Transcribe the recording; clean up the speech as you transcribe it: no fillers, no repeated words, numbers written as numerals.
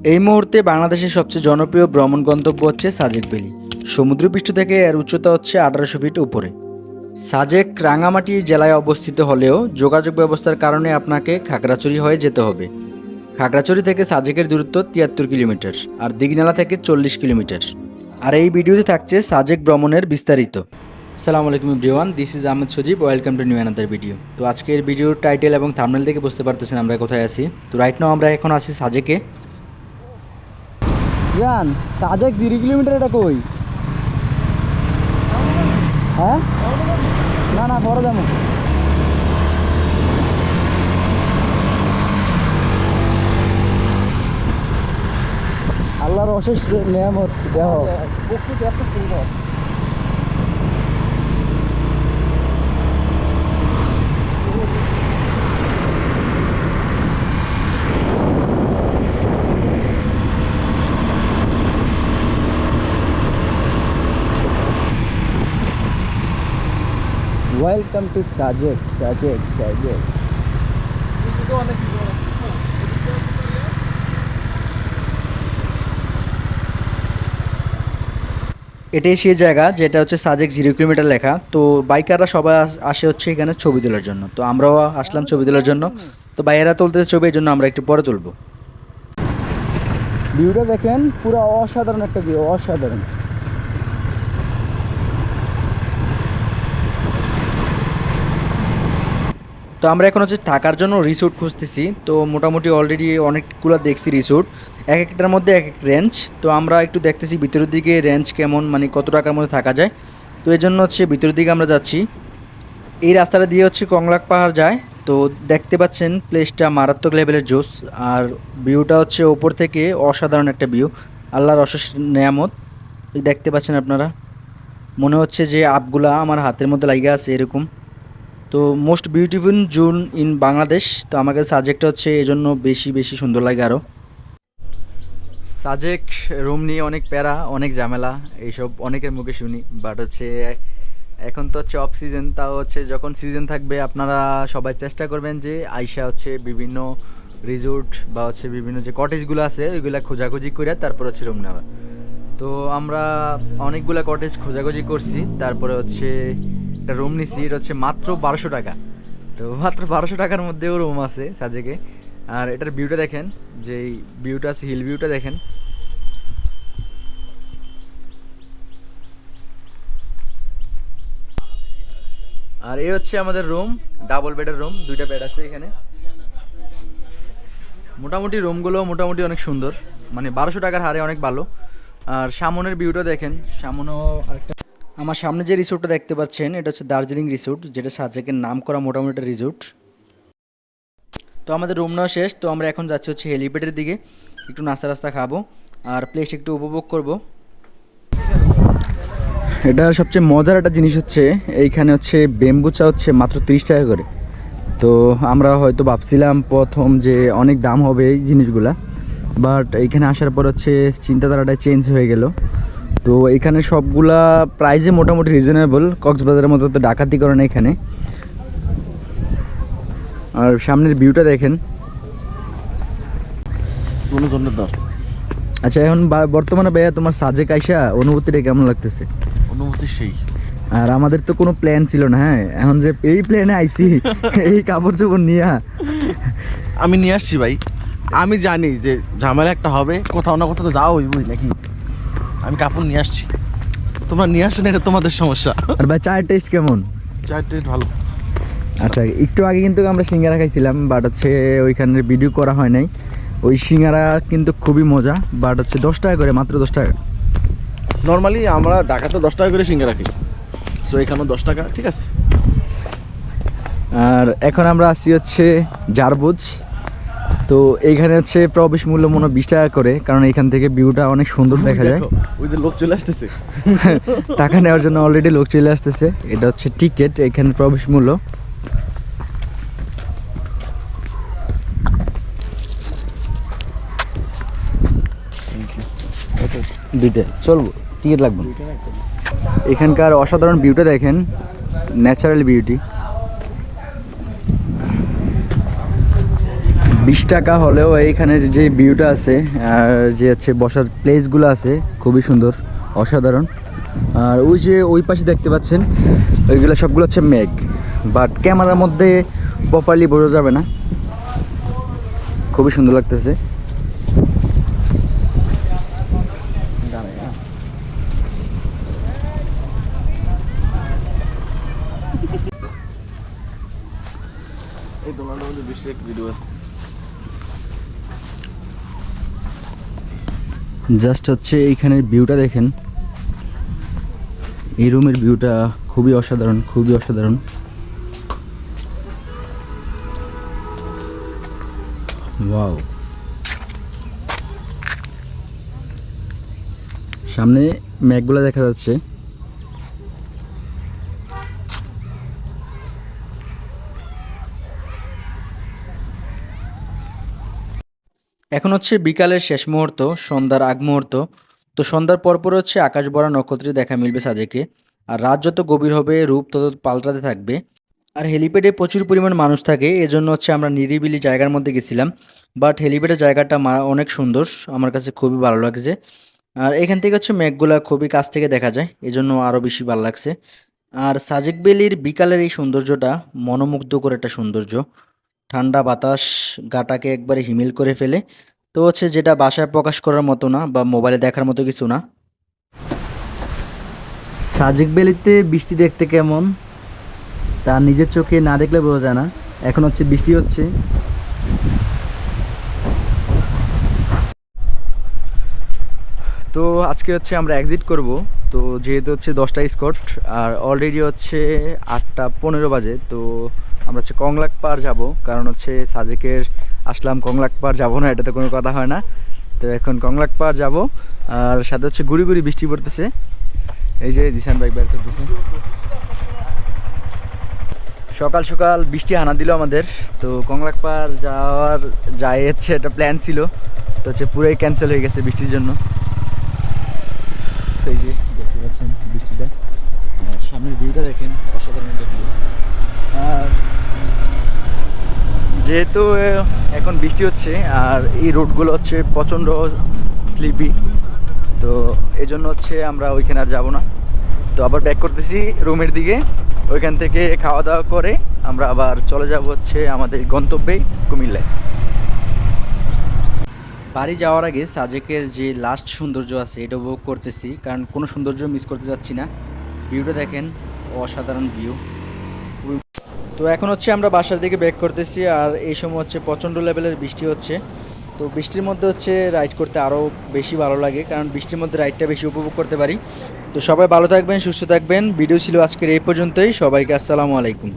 এই মুহূর্তে বাংলাদেশের সবচেয়ে জনপ্রিয় ভ্রমণ গন্তব্য হচ্ছে সাজেক ভ্যালি। সমুদ্রপৃষ্ঠ থেকে এর উচ্চতা হচ্ছে 1800 ফিট উপরে। সাজেক রাঙামাটি জেলায় অবস্থিত হলেও যোগাযোগ ব্যবস্থার কারণে আপনাকে খাগড়াছড়ি হয়ে যেতে হবে। খাগড়াছড়ি থেকে সাজেকের দূরত্ব 73 কিলোমিটার আর দিঘিনালা থেকে 40 কিলোমিটার। আর এই ভিডিওতে থাকছে সাজেক ভ্রমণের বিস্তারিত। আসসালামু আলাইকুম everyone, this is Ahmed Sajib, welcome to new another video. তো আজকের ভিডিওর টাইটেল এবং থাম্বনেল থেকে বুঝতে পারতেছেন আমরা কোথায় আছি। তো রাইট নাও আমরা এখন আছি সাজেকে। জান সাজেক 0 কিলোমিটার এটা কই? হ্যাঁ না না পরে যাবো। আল্লাহর অশেষ নিয়ামত দেহ। Welcome to Sajek Sajek Sajek. এটাই সেই জায়গা যেটা হচ্ছে সাজেক 0 কিলোমিটার লেখা। তো বাইকাররা সবাই আসে হচ্ছে এখানে ছবি তোলার জন্য। তো আমরাও আসলাম ছবি তোলার জন্য। তো বাইরেরা তুলতেছে ছবি, এই জন্য আমরা একটু পরে তুলবো। ভিউটা দেখেন, পুরো অসাধারণ একটা ভিউ, অসাধারণ। তো আমরা এখন হচ্ছে থাকার জন্য রিসোর্ট খুঁজতেছি। তো মোটামুটি অলরেডি অনেকগুলো দেখছি রিসোর্ট, এক একটার মধ্যে এক এক রেঞ্জ। তো আমরা একটু দেখতেছি ভিতরের দিকে রেঞ্জ কেমন, মানে কত টাকার মধ্যে থাকা যায়। তো এই জন্য হচ্ছে ভিতরের দিকে আমরা যাচ্ছি। এই রাস্তাটা দিয়ে হচ্ছে কংলাক পাহাড় যায়। তো দেখতে পাচ্ছেন প্লেসটা মারাত্মক লেভেলের জোস, আর ভিউটা হচ্ছে ওপর থেকে অসাধারণ একটা ভিউ, আল্লাহর অশেষ নেয়ামত। এই দেখতে পাচ্ছেন আপনারা, মনে হচ্ছে যে আপগুলা আমার হাতের মধ্যে লাগিয়ে আছে এরকম। তো most beautiful zone in Bangladesh. তো আমার কাছে সাজেকটা হচ্ছে এজন্য বেশি বেশি সুন্দর লাগে আরও। সাজেক রুম নিয়ে অনেক প্যারা, অনেক ঝামেলা, এইসব অনেকের মুখে শুনি। বাট হচ্ছে এখন তো হচ্ছে অফ সিজন, তাও হচ্ছে যখন সিজন থাকবে আপনারা সবাই চেষ্টা করবেন যে আইসা হচ্ছে বিভিন্ন রিসোর্ট বা হচ্ছে বিভিন্ন যে কটেজগুলো আছে ওইগুলা খোঁজাখুঁজি করে তারপর হচ্ছে রুম নেওয়া। তো আমরা অনেকগুলা কটেজ খোঁজাখুঁজি করছি, তারপরে হচ্ছে একটা রুম নিছি। এটা হচ্ছে মাত্র 1200 টাকা। তো মাত্র 1200 টাকার মধ্যেও রুম আছে সাজেকে। আর এটার ভিউটা দেখেন, যে ভিউটা আছে হিল ভিউটা দেখেন। আর এই হচ্ছে আমাদের রুম, ডাবল বেডের রুম, 2টা বেড আছে এখানে। মোটামুটি রুমগুলো মোটামুটি অনেক সুন্দর, মানে 1200 টাকার হারে অনেক ভালো। আর সামনের ভিউটা দেখেন, সামনেও আরেকটা। আমার সামনে যে রিসোর্টটা দেখতে পাচ্ছেন এটা হচ্ছে দার্জিলিং রিসোর্ট, যেটা সাজেকের নাম করা মোটামুটি একটা রিসোর্ট। তো আমাদের রুম নেওয়া শেষ। তো আমরা এখন যাচ্ছি হচ্ছে হেলিপ্যাডের দিকে, একটু নাস্তা রাস্তা খাবো আর প্লেস একটু উপভোগ করব। এটা সবচেয়ে মজার একটা জিনিস হচ্ছে এইখানে হচ্ছে বেম্বু চা হচ্ছে মাত্র 30 টাকা করে। তো আমরা হয়তো ভাবছিলাম প্রথম যে অনেক দাম হবে এই জিনিসগুলা, বাট এইখানে আসার পর হচ্ছে চিন্তাধারাটা চেঞ্জ হয়ে গেল। তো এখানে সবগুলা প্রাইসে মোটামুটি রিজনেবল, কক্সবাজারের মতো তো ডাকাতি করে না এখানে। আর সামনের ভিউটা দেখেন। আচ্ছা, এখন বর্তমানে ভাইয়া তোমার সাজেক আইসা অনুভূতিটা কেমন লাগতেছে? অনুভূতি সেই। আর আমাদের তো কোনো প্ল্যান ছিল না, হ্যাঁ, এখন যে এই প্ল্যানে আইছি এই কাপড় চোপড় নিয়া। আমি নিয়ে আসছি ভাই, আমি জানি যে ঝামেলা একটা হবে, কোথাও না কোথাও তো যাও হইবই নাকি। আমি কাপড় নিয়ে আসছি, তোমরা নিয়ে আসো না, এটা তোমাদের সমস্যা। আর ভাই চায়ের টেস্ট কেমন? চায়ের টেস্ট ভালো। আচ্ছা, একটু আগে কিন্তু আমরা সিঙ্গারা খাইছিলাম, বাট হচ্ছে ওইখানে ভিডিও করা হয় নাই। ওই সিঙ্গারা কিন্তু খুবই মজা, বাট হচ্ছে 10 টাকা করে, মাত্র 10 টাকা। নর্মালি আমরা ঢাকাতে 10 টাকা করে সিঙ্গারা খাই, সো এখানেও 10 টাকা, ঠিক আছে। আর এখন আমরা আসছি হচ্ছে জারবুজ। তো এইখানে হচ্ছে প্রবেশ মূল্য মনে হয় 20 টাকা করে, কারণ এখান থেকে ভিউটা অনেক সুন্দর দেখা যায়। ওই যে লোক চলে আসতেছে টাকা নেওয়ার জন্য অলরেডি লোক চলে আসতেছে। এটা হচ্ছে টিকিট, এখানে প্রবেশ মূল্য। দুইটা চলবো, টিকিট লাগবে। এখানকার অসাধারণ ভিউটা দেখেন, ন্যাচারাল বিউটি। 20 টাকা হলেও এইখানে যে ভিউটা আছে আর যে হচ্ছে বসার প্লেসগুলো আছে খুবই সুন্দর, অসাধারণ। আর ওই যে ওই পাশে দেখতে পাচ্ছেন ওইগুলো সবগুলো হচ্ছে মেঘ, বাট ক্যামেরার মধ্যে প্রপারলি বোঝা যাবে না। খুবই সুন্দর লাগতেছে। এই তোমার মধ্যে বৃষ্টির একটা ভিডিও আছে। জাস্ট হচ্ছে এইখানের ভিউটা দেখেন, এই রুমের ভিউটা খুবই অসাধারণ, খুবই অসাধারণ। ওয়াও, সামনে মেঘগুলো দেখা যাচ্ছে। এখন হচ্ছে বিকালের শেষ মুহূর্ত, সন্ধ্যার আগ মুহূর্ত। তো সন্ধ্যার পরপর হচ্ছে আকাশ ভরা নক্ষত্রে দেখা মিলবে সাজেকে। আর রাত যত গভীর হবে রূপ তত পাল্টাতে থাকবে। আর হেলিপ্যাডে প্রচুর পরিমাণ মানুষ থাকে, এজন্য হচ্ছে আমরা নিরিবিলি জায়গার মধ্যে গেছিলাম। বাট হেলিপ্যাডের জায়গাটা অনেক সুন্দর, আমার কাছে খুবই ভালো লাগছে। আর এখান থেকে হচ্ছে মেঘগুলা খুবই কাছ থেকে দেখা যায়, এজন্য আরও বেশি ভালো লাগছে। আর সাজেক ভ্যালির বিকালের এই সৌন্দর্যটা মনোমুগ্ধকর একটা সৌন্দর্য। ঠান্ডা বাতাস গাটাকে একবারে হিমেল করে ফেলে। তো হচ্ছে যেটা বাসায় প্রকাশ করার মতো না বা মোবাইলে দেখার মতো কিছু না। সাজেক ভ্যালিতে বৃষ্টি দেখতে কেমন তা নিজের চোখে না দেখলে বোঝা যায় না। এখন হচ্ছে বৃষ্টি হচ্ছে। তো আজকে হচ্ছে আমরা এক্সিট করব। তো যেহেতু হচ্ছে 10টা স্কট আর অলরেডি হচ্ছে 8টা 15 বাজে, তো আমরা হচ্ছে কংলাক পার যাব। কারণ হচ্ছে সাজেকের আসলাম, কংলাক পার যাবো না এটা তো কোনো কথা হয় না। তো এখন কংলাক পার যাব। আর সাথে হচ্ছে গুড়ি গুড়ি বৃষ্টি পড়তেছে। এই যে দিশান বাইক বের করতেছে। সকাল সকাল বৃষ্টি হানা দিল আমাদের। তো কংলাক পার যাই হচ্ছে একটা প্ল্যান ছিল, তো হচ্ছে পুরোই ক্যান্সেল হয়ে গেছে বৃষ্টির জন্য। এই যে দেখতে পাচ্ছেন বৃষ্টিটা, আর সামনের ভিউটা দেখেন, অসাধারণ একটা ভিউ। আর যেহেতু এখন বৃষ্টি হচ্ছে আর এই রোডগুলো হচ্ছে প্রচণ্ড স্লিপি, তো এই জন্য হচ্ছে আমরা ওইখানে আর যাবো না। তো আবার ব্যাক করতেছি রুমের দিকে। ওইখান থেকে খাওয়া দাওয়া করে আমরা আবার চলে যাব হচ্ছে আমাদের গন্তব্যে কুমিল্লায়। বাড়ি যাওয়ার আগে সাজেকের যে লাস্ট সৌন্দর্য আছে এটা উপভোগ করতেছি, কারণ কোনো সৌন্দর্য মিস করতে যাচ্ছি না। ভিউটা দেখেন, অসাধারণ ভিউ। তো এখন হচ্ছে আমরা বাসার দিকে ব্যাক করতেছি, আর এই সময় হচ্ছে প্রচণ্ড লেভেলের বৃষ্টি হচ্ছে। তো বৃষ্টির মধ্যে হচ্ছে রাইড করতে আরও বেশি ভালো লাগে, কারণ বৃষ্টির মধ্যে রাইডটা বেশি উপভোগ করতে পারি। তো সবাই ভালো থাকবেন, সুস্থ থাকবেন। ভিডিও ছিল আজকের এই পর্যন্তই। সবাইকে আসসালামু আলাইকুম।